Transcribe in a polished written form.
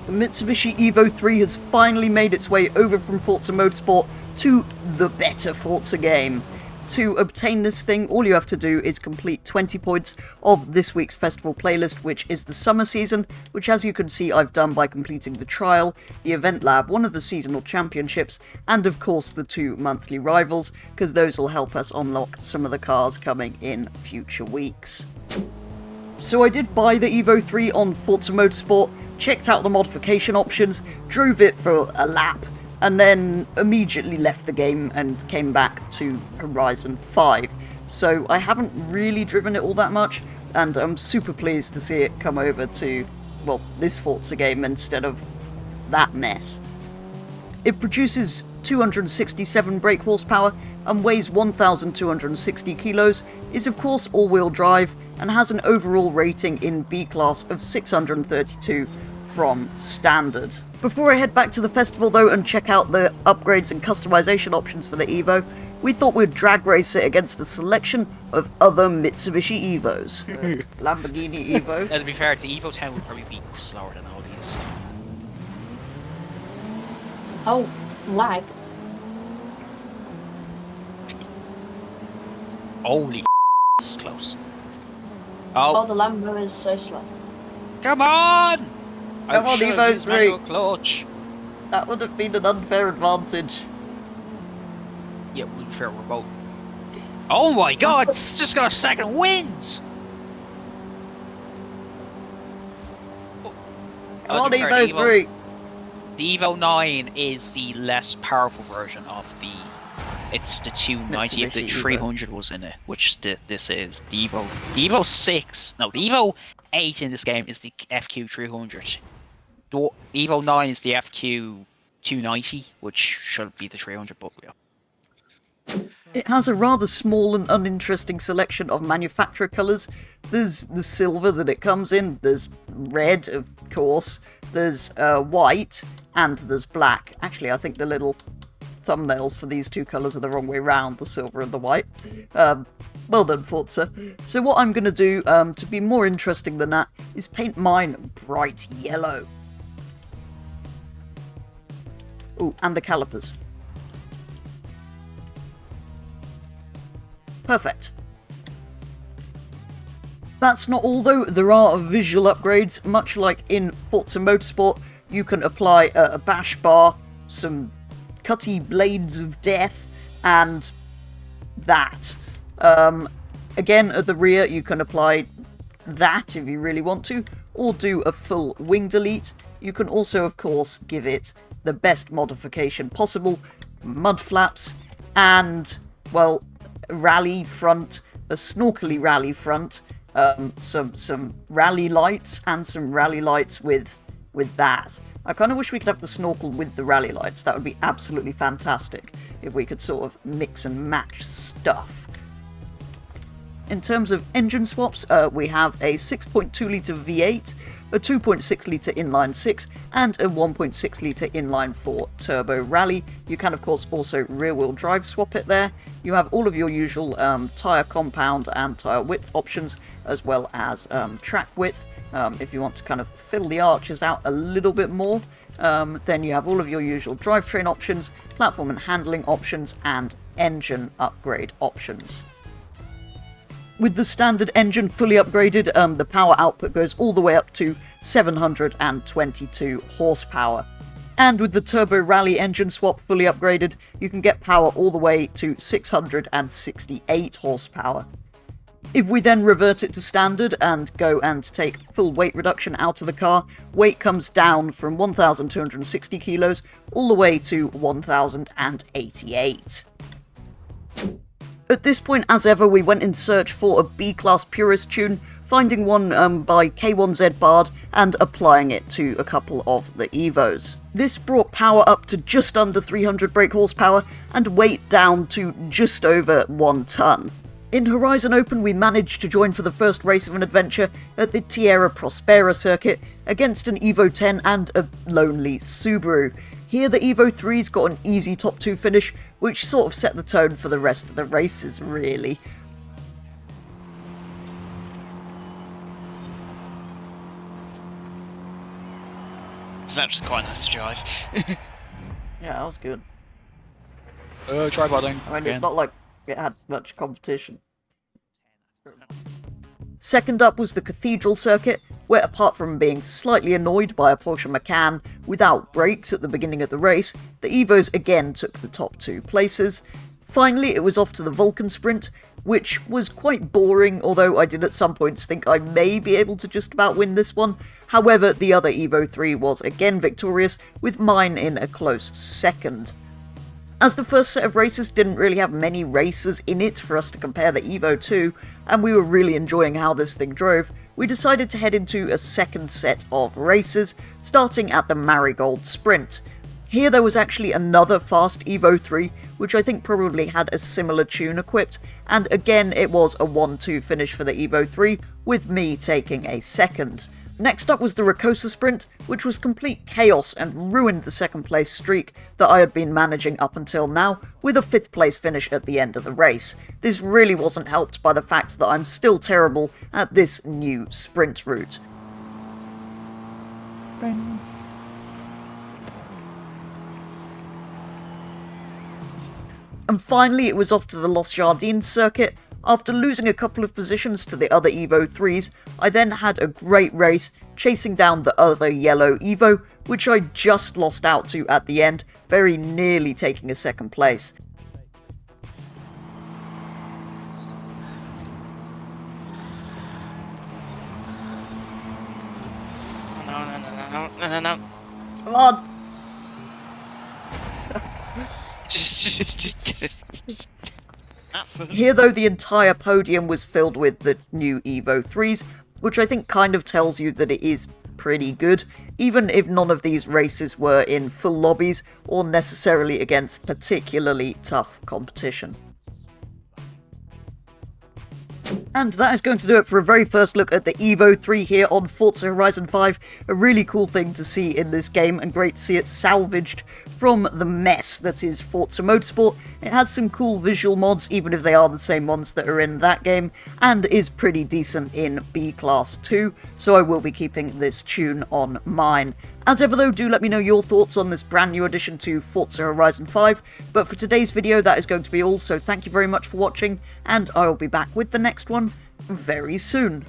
the Mitsubishi Evo 3 has finally made its way over from Forza Motorsport to the better Forza game. To obtain this thing, all you have to do is complete 20 points of this week's festival playlist, which is the summer season, which as you can see I've done by completing the trial, the event lab, one of the seasonal championships, and of course the 2 monthly rivals, because those will help us unlock some of the cars coming in future weeks. So I did buy the Evo 3 on Forza Motorsport, checked out the modification options, drove it for a lap, and then immediately left the game and came back to Horizon 5. So I haven't really driven it all that much, and I'm super pleased to see it come over to, well, this Forza game instead of that mess. It produces 267 brake horsepower and weighs 1,260 kilos, is of course all-wheel drive, and has an overall rating in B-Class of 632 from Standard. Before I head back to the festival though and check out the upgrades and customization options for the Evo, we thought we'd drag race it against a selection of other Mitsubishi Evos. Lamborghini Evo. To be fair, the Evo 10 would probably be slower than all these. Oh, lag. Holy this is close. Oh, Oh, the Lambo is so slow. come on! Come on, should've Evo used 3. manual clutch. That would have been an unfair advantage. Yeah, we fair, we're both. Oh my god, it's just got a second wind! Come on, to be fair, Evo 3. The Evo 9 is the less powerful version of the... It's the 290 if the Mitsubishi Evo. 300 was in it, which this is. The Evo 6... No, the Evo 8 in this game is the FQ 300. The Evo 9 is the FQ 290, which should be the 300, but yeah. It has a rather small and uninteresting selection of manufacturer colours. There's the silver that it comes in, there's red, of course, there's white, and there's black. Actually, I think the little thumbnails for these two colours are the wrong way round, the silver and the white. Well done, Forza. So what I'm going to do, to be more interesting than that, is paint mine bright yellow. Ooh, and the calipers. Perfect. That's not all though, there are visual upgrades. Much like in Forza Motorsport, you can apply a bash bar, some cutty blades of death, and that. Again, at the rear you can apply that if you really want to, or do a full wing delete. You can also, of course, give it the best modification possible, mud flaps, and, well, rally front, a snorkely rally front, some rally lights, and some rally lights with that. I kind of wish we could have the snorkel with the rally lights. That would be absolutely fantastic if we could sort of mix and match stuff. In terms of engine swaps, we have a 6.2 litre V8, a 2.6 litre inline 6, and a 1.6 litre inline 4 turbo rally. You can of course also rear wheel drive swap it there. You have all of your usual tyre compound and tyre width options, as well as track width. If you want to kind of fill the arches out a little bit more, then you have all of your usual drivetrain options, platform and handling options, and engine upgrade options. With the standard engine fully upgraded, the power output goes all the way up to 722 horsepower. And with the Turbo Rally engine swap fully upgraded, you can get power all the way to 668 horsepower. If we then revert it to standard and go and take full weight reduction out of the car, weight comes down from 1,260 kilos all the way to 1,088. At this point, as ever, we went in search for a B-Class Purist tune, finding one by K1Z Bard and applying it to a couple of the Evos. This brought power up to just under 300 brake horsepower and weight down to just over 1 ton. In Horizon Open, we managed to join for the first race of an adventure at the Tierra Prospera circuit against an Evo 10 and a lonely Subaru. Here the Evo 3's got an easy top 2 finish, which sort of set the tone for the rest of the races, really. was actually quite nice to drive. Yeah, that was good. Tripoding. I mean, it's not like it had much competition. Second up was the Cathedral Circuit, where apart from being slightly annoyed by a Porsche Macan without brakes at the beginning of the race, the Evos again took the top 2 places. Finally, it was off to the Vulcan Sprint, which was quite boring, although I did at some points think I may be able to just about win this one. However, the other Evo 3 was again victorious, with mine in a close second. As the first set of races didn't really have many races in it for us to compare the Evo to, and we were really enjoying how this thing drove, we decided to head into a second set of races, starting at the Marigold Sprint. Here there was actually another fast Evo 3, which I think probably had a similar tune equipped, and again it was a 1-2 finish for the Evo 3, with me taking a second. Next up was the Ricosa Sprint, which was complete chaos and ruined the second place streak that I had been managing up until now, with a 5th place finish at the end of the race. This really wasn't helped by the fact that I'm still terrible at this new sprint route. And finally it was off to the Los Jardins circuit. After losing a couple of positions to the other Evo 3s, I then had a great race, chasing down the other yellow Evo, which I just lost out to at the end, very nearly taking a second place. No. Come on! Here though, the entire podium was filled with the new Evo 3s, which I think kind of tells you that it is pretty good, even if none of these races were in full lobbies or necessarily against particularly tough competition. And that is going to do it for a very first look at the Evo 3 here on Forza Horizon 5. A really cool thing to see in this game, and great to see it salvaged from the mess that is Forza Motorsport. It has some cool visual mods, even if they are the same ones that are in that game, and is pretty decent in B-Class too, so I will be keeping this tune on mine. As ever though, do let me know your thoughts on this brand new addition to Forza Horizon 5, but for today's video that is going to be all, so thank you very much for watching, and I will be back with the next one very soon.